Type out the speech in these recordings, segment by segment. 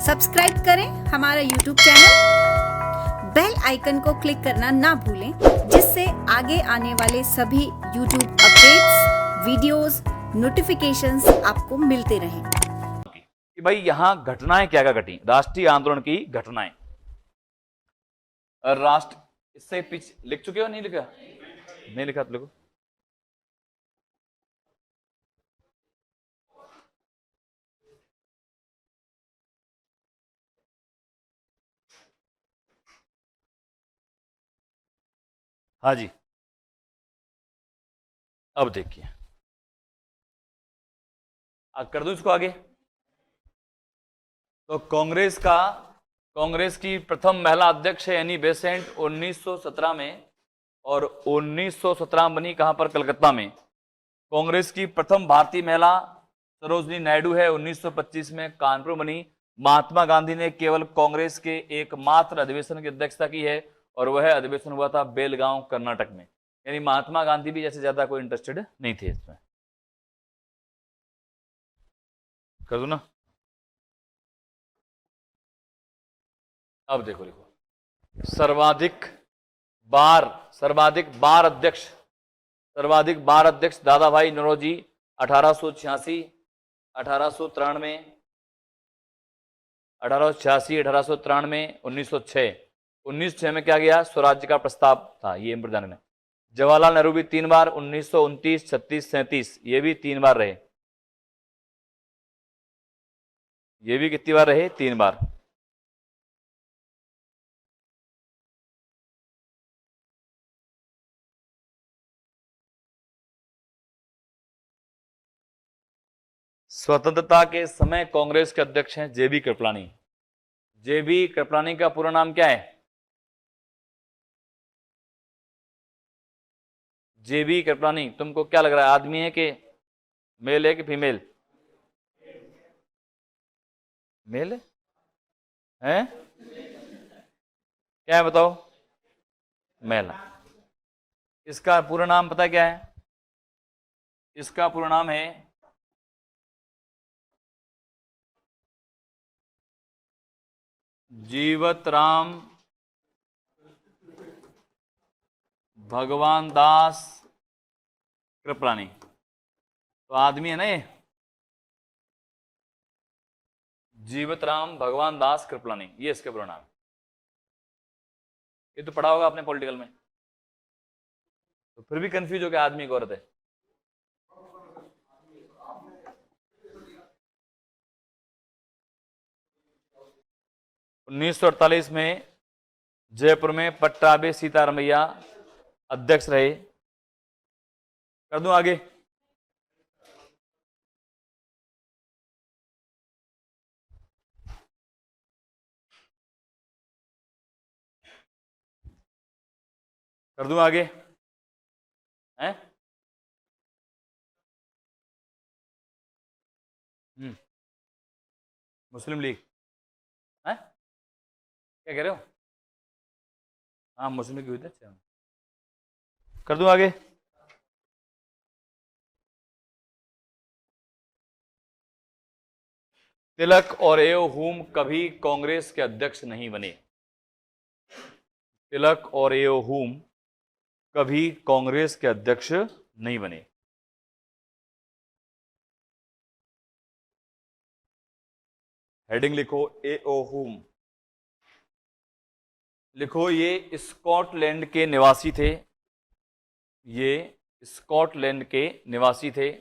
Subscribe करें हमारा YouTube channel, bell icon को क्लिक करना ना भूलें, जिससे आगे आने वाले सभी यूट्यूब अपडेट्स, वीडियोस, नोटिफिकेशंस आपको मिलते रहें। कि भाई यहां घटनाएं क्या क्या घटी, राष्ट्रीय आंदोलन की घटनाएं। राष्ट्र इससे पीछे लिख चुके हो, नहीं लिखा? नहीं लिखा तो लिखो। हाँ जी, अब देखिए, कर दूं इसको आगे। तो कांग्रेस की प्रथम महिला अध्यक्ष है एनी बेसेंट 1917 में, और 1917 बनी कहां पर? कलकत्ता में। कांग्रेस की प्रथम भारतीय महिला सरोजनी नायडू है, 1925 में कानपुर बनी। महात्मा गांधी ने केवल कांग्रेस के एकमात्र अधिवेशन की अध्यक्षता की है, और वह अधिवेशन हुआ था बेलगांव, कर्नाटक में। यानी महात्मा गांधी भी जैसे ज्यादा कोई इंटरेस्टेड नहीं थे इसमें। कर दो ना। अब देखो, सर्वाधिक बार अध्यक्ष दादा भाई नौरोजी 1886, 1893, 1906 में क्या गया? स्वराज्य का प्रस्ताव था, ये प्रधान ने। जवाहरलाल नेहरू भी 3 बार, 1929, 36, 37, ये भी 3 बार रहे। ये भी कितनी बार रहे? 3 बार। स्वतंत्रता के समय कांग्रेस के अध्यक्ष हैं जेबी कृपलानी। जेबी कृपलानी का पूरा नाम क्या है? जेबी कृपलानी, तुमको क्या लग रहा है, आदमी है कि मेल है कि फीमेल? मेल है? क्या है बताओ? मेल। इसका पूरा नाम पता क्या है? इसका पूरा नाम है जीवत राम भगवान दास कृपलानी। तो आदमी है ना ये, जीवत राम भगवान दास कृपलानी, ये इसके पूरा नाम। ये तो पढ़ा होगा आपने पॉलिटिकल में, तो फिर भी कंफ्यूज हो गया आदमी की औरत है। उन्नीस सौ 48 में जयपुर में पट्टाभी सीतारमैया अध्यक्ष रहे। कर दूं आगे? कर दूं आगे? हैं? मुस्लिम लीग है? क्या कह रहे हो? हाँ, मुस्लिम लीग हुई थी। अच्छा, कर दूं आगे? तिलक और एओ हुम कभी कांग्रेस के अध्यक्ष नहीं बने। तिलक और एओ हुम कभी कांग्रेस के अध्यक्ष नहीं बने। हेडिंग लिखो, एओ हुम लिखो। ये स्कॉटलैंड के निवासी थे। ये स्कॉटलैंड के निवासी थे।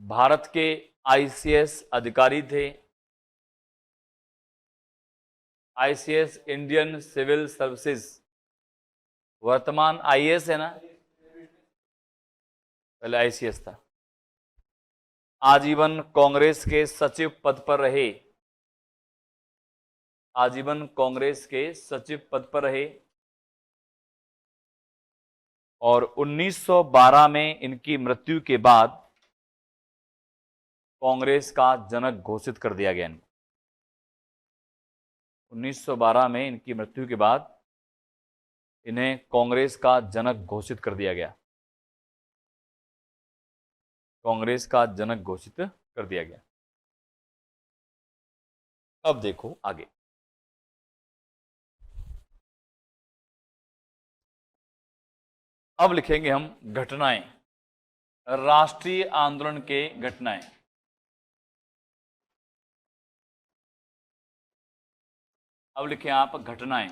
भारत के आईसीएस अधिकारी थे। आईसीएस, इंडियन सिविल सर्विसेज, वर्तमान आईएएस है ना, पहले आईसीएस था। आजीवन कांग्रेस के सचिव पद पर रहे। आजीवन कांग्रेस के सचिव पद पर रहे, और 1912 में इनकी मृत्यु के बाद कांग्रेस का जनक घोषित कर दिया गया। 1912 में इनकी मृत्यु के बाद इन्हें कांग्रेस का जनक घोषित कर दिया गया। कांग्रेस का जनक घोषित कर दिया गया। अब देखो आगे, अब लिखेंगे हम घटनाएं, राष्ट्रीय आंदोलन के घटनाएं। अब लिखें आप घटनाएं,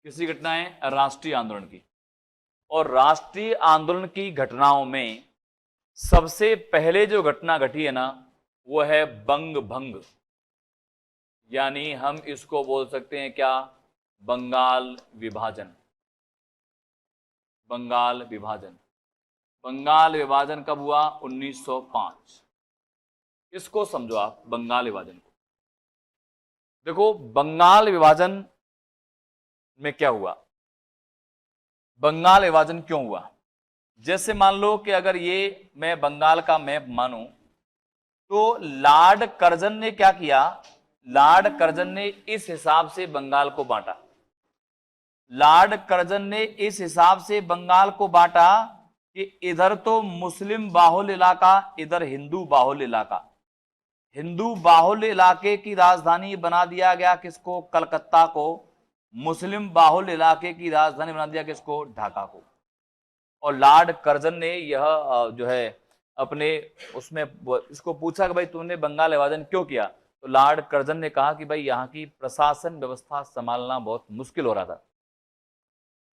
किसी घटनाएं, राष्ट्रीय आंदोलन की। और राष्ट्रीय आंदोलन की घटनाओं में सबसे पहले जो घटना घटी है ना, वो है बंग भंग, यानी हम इसको बोल सकते हैं क्या, बंगाल विभाजन। बंगाल विभाजन, बंगाल विभाजन कब हुआ, 1905। इसको समझो आप, बंगाल विभाजन को। देखो बंगाल विभाजन में क्या हुआ, बंगाल विभाजन क्यों हुआ। जैसे मान लो कि अगर ये मैं बंगाल का मैप मानूं, तो लॉर्ड कर्जन ने क्या किया, लॉर्ड कर्जन ने इस हिसाब से बंगाल को बांटा। लॉर्ड कर्जन ने इस हिसाब से बंगाल को बांटा कि इधर तो मुस्लिम बाहुल्य इलाका, इधर हिंदू बाहुल्य इलाका। हिंदू बाहुल्य इलाके की राजधानी बना दिया गया किसको, कलकत्ता को। मुस्लिम बाहुल्य इलाके की राजधानी बना दिया किसको, ढाका को। और लॉर्ड कर्जन ने यह जो है अपने उसमें इसको पूछा कि भाई तुमने बंगाल विभाजन क्यों किया, तो लॉर्ड कर्जन ने कहा कि भाई यहाँ की प्रशासन व्यवस्था संभालना बहुत मुश्किल हो रहा था।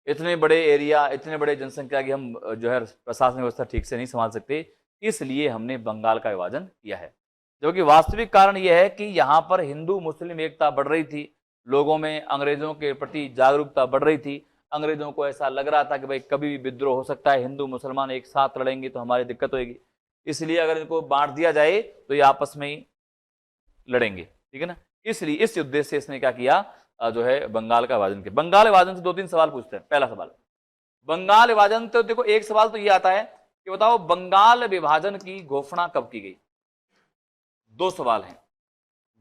इतने बड़े एरिया, इतने बड़े जनसंख्या की हम जो है प्रशासन व्यवस्था ठीक से नहीं संभाल सकते, इसलिए हमने बंगाल का विभाजन किया है। जो कि वास्तविक कारण यह है कि यहाँ पर हिंदू मुस्लिम एकता बढ़ रही थी, लोगों में अंग्रेजों के प्रति जागरूकता बढ़ रही थी। अंग्रेजों को ऐसा लग रहा था कि भाई कभी भी विद्रोह हो सकता है, हिंदू मुसलमान एक साथ लड़ेंगे तो हमारी दिक्कत होगी, इसलिए अगर इनको बांट दिया जाए तो ये आपस में ही लड़ेंगे, ठीक है ना। इसलिए इस उद्देश्य से इसने क्या किया, जो है बंगाल का विभाजन किया। बंगाल विभाजन से 2-3 सवाल पूछते हैं। पहला सवाल, बंगाल विभाजन, तो देखो एक सवाल तो ये आता है कि बताओ बंगाल विभाजन की घोषणा कब की गई। 2 सवाल हैं,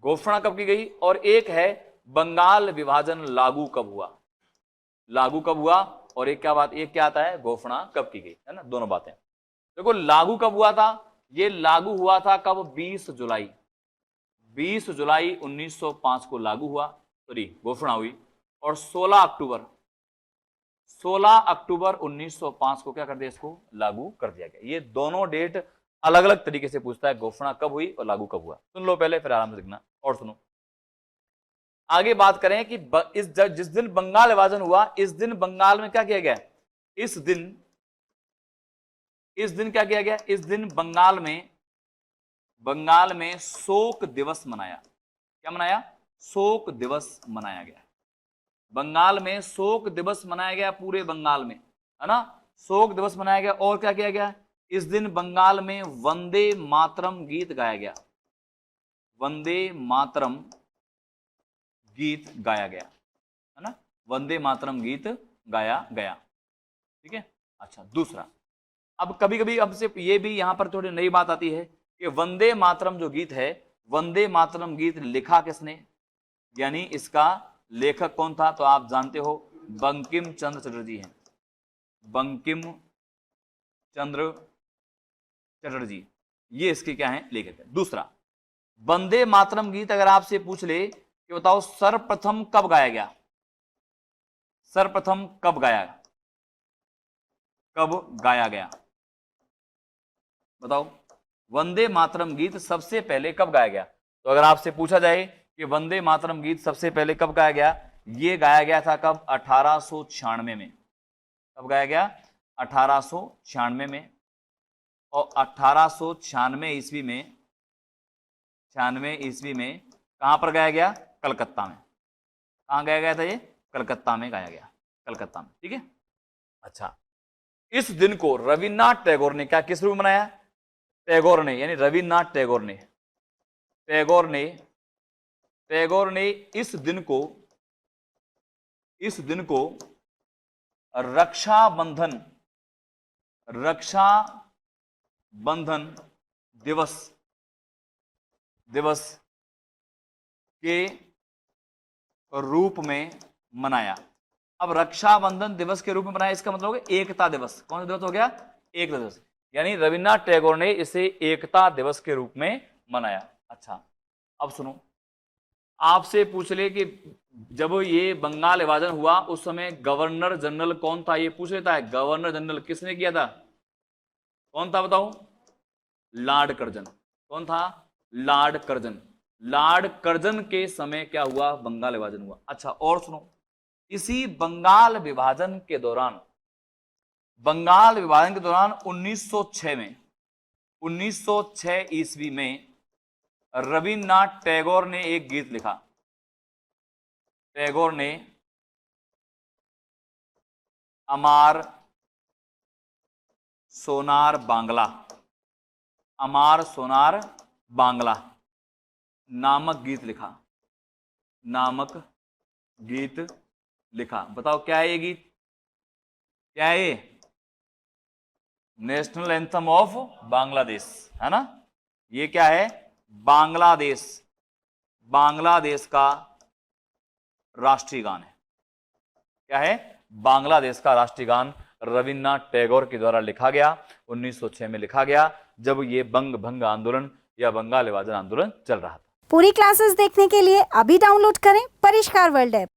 घोषणा कब की गई और एक है बंगाल विभाजन लागू कब हुआ। लागू कब हुआ और एक क्या बात, एक क्या आता है, घोषणा कब की गई, है ना, दोनों बातें। देखो लागू कब हुआ था, ये लागू हुआ था कब, 20 जुलाई 1905 को लागू हुआ, सॉरी घोषणा हुई। और 16 अक्टूबर 1905 को क्या कर दिया, इसको लागू कर दिया गया। ये दोनों डेट अलग अलग तरीके से पूछता है, घोषणा कब हुई और लागू कब हुआ। सुन लो पहले, फिर आराम से लिखना और सुनो। आगे बात करें कि जिस दिन बंगाल विभाजन हुआ, इस दिन बंगाल में क्या किया गया, इस दिन क्या किया गया, इस दिन बंगाल में शोक दिवस मनाया। क्या मनाया, शोक दिवस मनाया गया। बंगाल में शोक दिवस मनाया गया, पूरे बंगाल में, है ना, शोक दिवस मनाया गया। और क्या किया गया, इस दिन बंगाल में वंदे मातरम गीत गाया गया। वंदे मातरम गीत गाया गया, है ना, वंदे मातरम गीत गाया गया, ठीक है। अच्छा, दूसरा, अब कभी कभी अब से ये भी यहां पर थोड़ी नई बात आती है कि वंदे मातरम जो गीत है, वंदे मातरम गीत लिखा किसने, यानी इसका लेखक कौन था, तो आप जानते हो बंकिम चंद्र चटर्जी हैं। बंकिम चंद्र चटर्जी, ये इसके क्या है, लेखक है। दूसरा, वंदे मातरम गीत अगर आपसे पूछ ले कि बताओ सर्वप्रथम कब गाया गया, सर्वप्रथम कब गाया गया, बताओ वंदे मातरम गीत सबसे पहले कब गाया गया। तो अगर आपसे पूछा जाए कि वंदे मातरम गीत सबसे पहले कब गाया गया, ये गाया गया था कब, 1896 में। कब गाया गया, 1896 में। और 1896 ईस्वी में, 96 ईस्वी में कहां पर गाया गया, कलकत्ता में। कहां गाया गया था ये, कलकत्ता में गाया गया, कलकत्ता में, ठीक है। अच्छा, इस दिन को रविन्द्रनाथ टैगोर ने क्या, किस रूप में मनाया, टैगोर ने, यानी रविन्द्रनाथ टैगोर ने इस दिन को रक्षाबंधन दिवस के रूप में मनाया। अब रक्षाबंधन दिवस के रूप में मनाया, इसका मतलब हो गया एकता दिवस। कौन सा दिवस हो गया, एकता दिवस, यानी रविन्द्रनाथ टैगोर ने इसे एकता दिवस के रूप में मनाया। अच्छा, अब सुनो, आपसे पूछ ले कि जब ये बंगाल विभाजन हुआ उस समय गवर्नर जनरल कौन था, ये पूछ लेता है। गवर्नर जनरल किसने किया था? कौन था बताओ? Lord Curzon. कौन था? Lord Curzon. लॉर्ड कर्जन के समय क्या हुआ? बंगाल विभाजन हुआ। अच्छा और सुनो, इसी बंगाल विभाजन के दौरान 1906 ईस्वी में रविन्द्रनाथ टैगोर ने एक गीत लिखा। टैगोर ने अमार सोनार बांग्ला, अमार सोनार बांग्ला नामक गीत लिखा। नामक गीत लिखा। बताओ क्या है ये गीत? क्या है ये? नेशनल एंथम ऑफ बांग्लादेश, है ना? ये क्या है? बांग्लादेश, बांग्लादेश का राष्ट्रीय गान है। क्या है? बांग्लादेश का राष्ट्रीय गान रविन्द्रनाथ टैगोर के द्वारा लिखा गया, 1906 में लिखा गया, जब ये बंग भंग आंदोलन या बंगाल विभाजन आंदोलन चल रहा था। पूरी क्लासेस देखने के लिए अभी डाउनलोड करें परिष्कार वर्ल्ड ऐप।